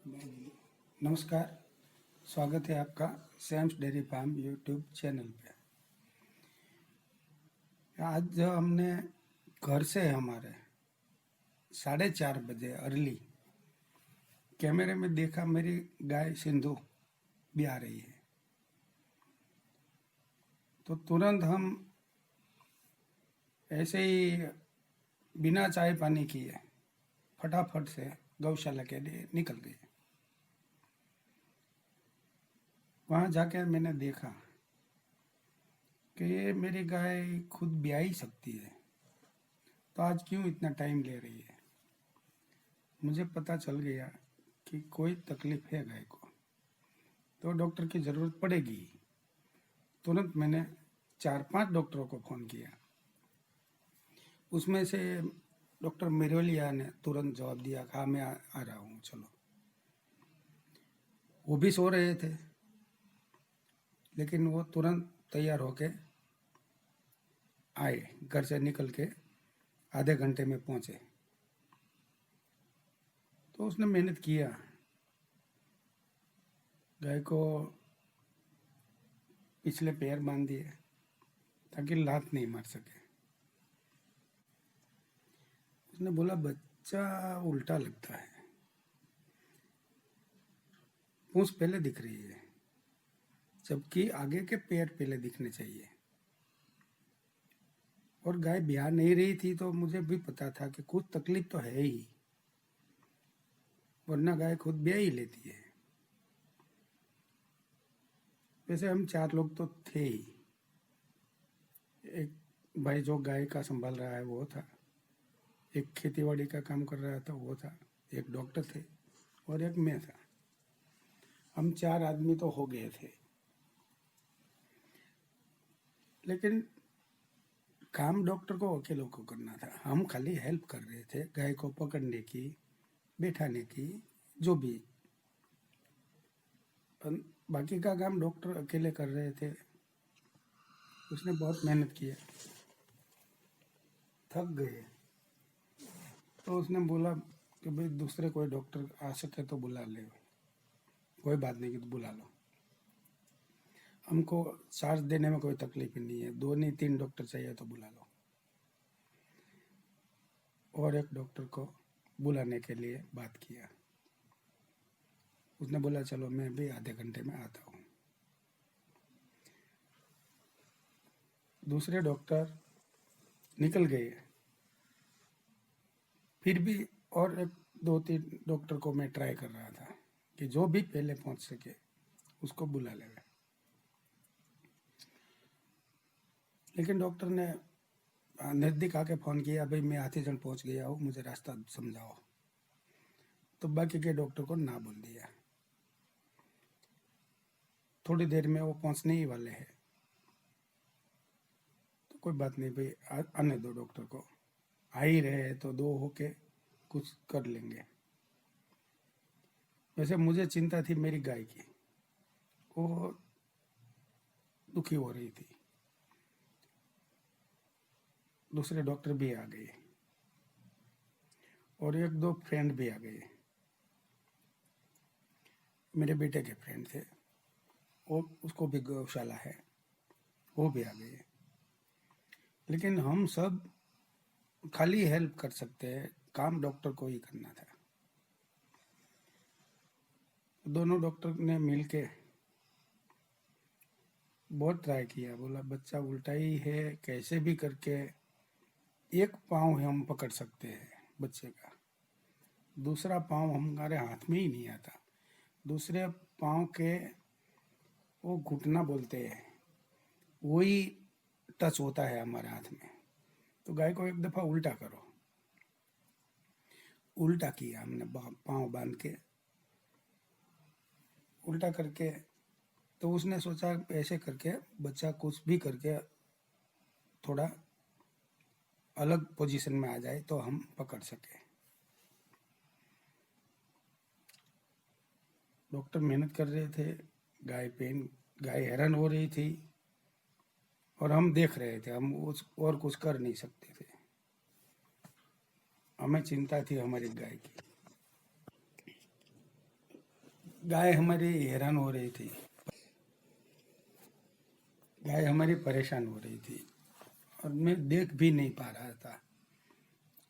नमस्कार। स्वागत है आपका Sam's dairy farm YouTube channel पे। आज जो हमने घर से हमारे 4:30 बजे अर्ली कैमरे में देखा, मेरी गाय सिंधु भी आ रही है। तो तुरंत हम ऐसे ही बिना चाय पानी किए फटाफट से गौशाला के लिए निकल गए। वहाँ जाकर मैंने देखा कि ये मेरी गाय खुद ब्याह ही सकती है, तो आज क्यों इतना टाइम ले रही है। मुझे पता चल गया कि कोई तकलीफ है गाय को, तो डॉक्टर की ज़रूरत पड़ेगी। तुरंत मैंने 4-5 डॉक्टरों को फ़ोन किया। उसमें से डॉक्टर मिरोलिया ने तुरंत जवाब दिया कि हाँ मैं आ रहा हूँ, चलो। वो भी सो रहे थे, लेकिन वो तुरंत तैयार होके आए। घर से निकल के आधे घंटे में पहुँचे। तो उसने मेहनत किया, गाय को पिछले पैर बांध दिए ताकि लात नहीं मार सके। उसने बोला बच्चा उल्टा लगता है, पूंछ पहले दिख रही है, जबकि आगे के पैर पहले दिखने चाहिए। और गाय ब्याह नहीं रही थी, तो मुझे भी पता था कि कुछ तकलीफ तो है ही, वरना गाय खुद ब्याह ही लेती है। वैसे हम 4 लोग तो थे ही। एक भाई जो गाय का संभाल रहा है वो था, एक खेतीबाड़ी का काम कर रहा था वो था, एक डॉक्टर थे और एक मैं था। हम 4 आदमी तो हो गए थे, लेकिन काम डॉक्टर को अकेले को करना था। हम खाली हेल्प कर रहे थे, गाय को पकड़ने की, बैठाने की, जो भी। बाकी का काम डॉक्टर अकेले कर रहे थे। उसने बहुत मेहनत किया, थक गए। तो उसने बोला कि भाई दूसरे कोई डॉक्टर आ सके तो बुला ले। कोई बात नहीं कि तो बुला लो, हमको चार्ज देने में कोई तकलीफ नहीं है। 2 नहीं 3 डॉक्टर चाहिए तो बुला लो। और एक डॉक्टर को बुलाने के लिए बात किया। उसने बोला चलो मैं भी आधे घंटे में आता हूँ। दूसरे डॉक्टर निकल गए। फिर भी और एक 2-3 डॉक्टर को मैं ट्राई कर रहा था कि जो भी पहले पहुंच सके उसको बुला ले। लेकिन डॉक्टर ने नज़दीक आके फ़ोन किया, भाई मैं हाथीजन पहुंच गया हूँ, मुझे रास्ता समझाओ। तो बाकी के डॉक्टर को ना बोल दिया। थोड़ी देर में वो पहुंचने ही वाले हैं, तो कोई बात नहीं भाई, आने दो डॉक्टर को। आ ही रहे हैं तो 2 होके कुछ कर लेंगे। वैसे मुझे चिंता थी मेरी गाय की, वो दुखी हो रही थी। दूसरे डॉक्टर भी आ गए और 1-2 फ्रेंड भी आ गए। मेरे बेटे के फ्रेंड थे, वो उसको भी गौशाला है, वो भी आ गए। लेकिन हम सब खाली हेल्प कर सकते हैं, काम डॉक्टर को ही करना था। दोनों डॉक्टर ने मिलके बहुत ट्राई किया। बोला बच्चा उल्टा ही है, कैसे भी करके एक पाँव हम पकड़ सकते हैं बच्चे का, दूसरा पाँव हमारे हाथ में ही नहीं आता। दूसरे पाँव के वो घुटना बोलते हैं, वही टच होता है हमारे हाथ में। तो गाय को एक दफ़ा उल्टा करो। उल्टा किया हमने, पाँव बांध के उल्टा करके। तो उसने सोचा ऐसे करके बच्चा कुछ भी करके थोड़ा अलग पोजीशन में आ जाए तो हम पकड़ सके। डॉक्टर मेहनत कर रहे थे, गाय हैरान हो रही थी और हम देख रहे थे। हम और कुछ कर नहीं सकते थे। हमें चिंता थी हमारी गाय की। गाय हमारी हैरान हो रही थी, गाय हमारी परेशान हो रही थी और मैं देख भी नहीं पा रहा था,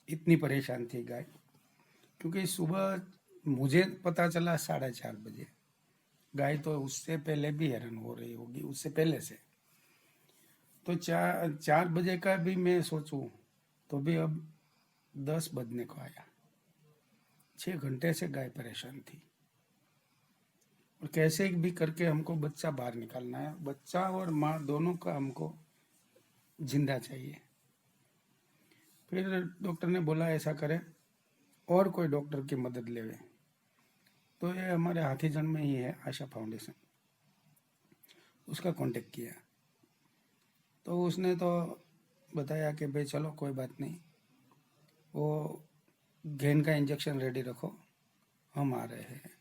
इतनी परेशान थी गाय। क्योंकि सुबह मुझे पता चला 4:30 बजे, गाय तो उससे पहले भी हैरान हो रही होगी, उससे पहले से। तो 4 बजे का भी मैं सोचूं तो भी अब 10 बजने को आया। 6 घंटे से गाय परेशान थी और कैसे भी करके हमको बच्चा बाहर निकालना है। बच्चा और माँ दोनों का हमको जिंदा चाहिए। फिर डॉक्टर ने बोला ऐसा करें और कोई डॉक्टर की मदद लेवे। तो ये हमारे हाथीजन में ही है आशा फाउंडेशन, उसका कांटेक्ट किया। तो उसने तो बताया कि भाई चलो कोई बात नहीं, वो घेन का इंजेक्शन रेडी रखो, हम आ रहे हैं।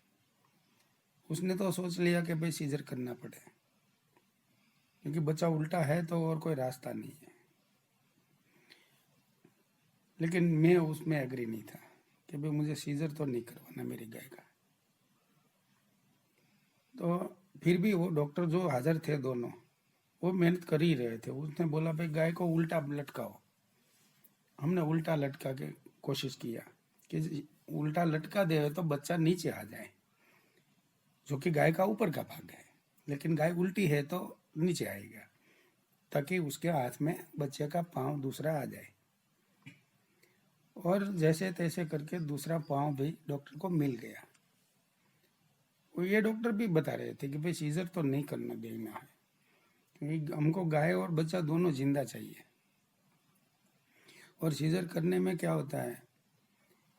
उसने तो सोच लिया कि भाई सीजर करना पड़े, क्योंकि बच्चा उल्टा है तो और कोई रास्ता नहीं है। लेकिन मैं उसमें एग्री नहीं था कि भाई मुझे सीजर तो नहीं करवाना मेरी गाय का। तो फिर भी वो डॉक्टर जो हाजिर थे दोनों, वो मेहनत कर ही रहे थे। उसने बोला भाई गाय को उल्टा लटकाओ। हमने उल्टा लटका के कोशिश किया कि उल्टा लटका दे तो बच्चा नीचे आ जाए, जो कि गाय का ऊपर का भाग है। लेकिन गाय उल्टी है तो नीचे आएगा, ताकि उसके हाथ में बच्चे का पाँव दूसरा आ जाए। और जैसे तैसे करके दूसरा पाँव भी डॉक्टर को मिल गया। और ये डॉक्टर भी बता रहे थे कि भाई सीजर तो नहीं करना देना है, क्योंकि हमको गाय और बच्चा दोनों जिंदा चाहिए। और सीजर करने में क्या होता है,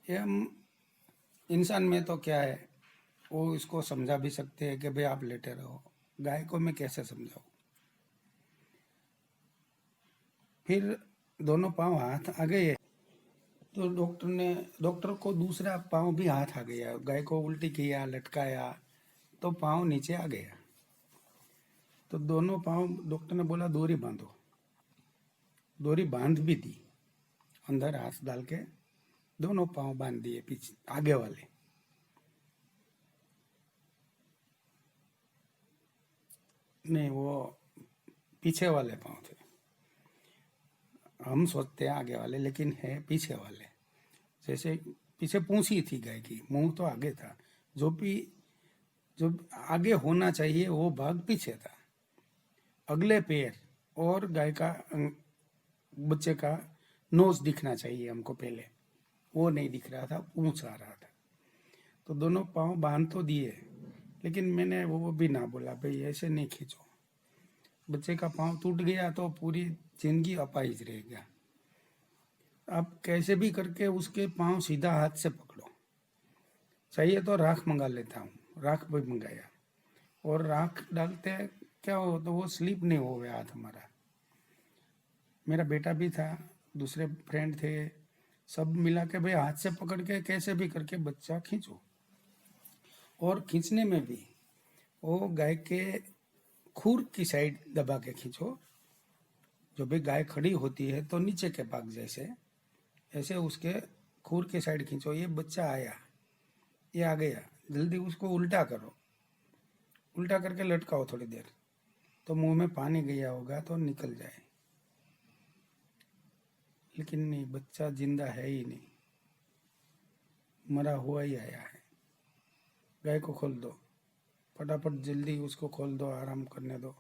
ये हम इंसान में तो क्या है, वो इसको समझा भी सकते हैं कि भाई आप लेटे रहो। गाय को मैं कैसे समझाऊं। फिर दोनों पाँव हाथ आ गए तो डॉक्टर को दूसरा पाँव भी हाथ आ गया। गाय को उल्टी किया, लटकाया तो पाँव नीचे आ गया। तो दोनों पाँव डॉक्टर ने बोला डोरी बांधो। डोरी बांध भी दी, अंदर हाथ डाल के दोनों पाँव बांध दिए, पीछे आगे वाले। नहीं, वो पीछे वाले पाँव थे। हम सोचते हैं आगे वाले, लेकिन है पीछे वाले। जैसे पीछे पूंछ ही थी गाय की, मुंह तो आगे था। जो भी जो आगे होना चाहिए वो भाग पीछे था। अगले पैर और गाय का बच्चे का नोज दिखना चाहिए हमको पहले, वो नहीं दिख रहा था, पूंछ आ रहा था। तो दोनों पाँव बांध तो दिए, लेकिन मैंने वो भी ना बोला भाई ऐसे नहीं खींचो। बच्चे का पाँव टूट गया तो पूरी जिंदगी अपाहिज रहेगा। आप कैसे भी करके उसके पाँव सीधा हाथ से पकड़ो। चाहिए तो राख मंगा लेता हूँ, राख भी मंगाया। और राख डालते क्या हो तो वो स्लिप नहीं हो गया हाथ हमारा। मेरा बेटा भी था, दूसरे फ्रेंड थे, सब मिला के भाई हाथ से पकड़ के कैसे भी करके बच्चा खींचो। और खींचने में भी वो गाय के खुर की साइड दबा के खींचो। जो भी गाय खड़ी होती है तो नीचे के भाग जैसे, ऐसे उसके खुर के साइड खींचो। ये बच्चा आया, ये आ गया, जल्दी उसको उल्टा करो। उल्टा करके लटकाओ थोड़ी देर, तो मुंह में पानी गया होगा तो निकल जाए। लेकिन नहीं, बच्चा जिंदा है ही नहीं, मरा हुआ ही आया है। गाय को खोल दो, फटाफट जल्दी उसको खोल दो, आराम करने दो।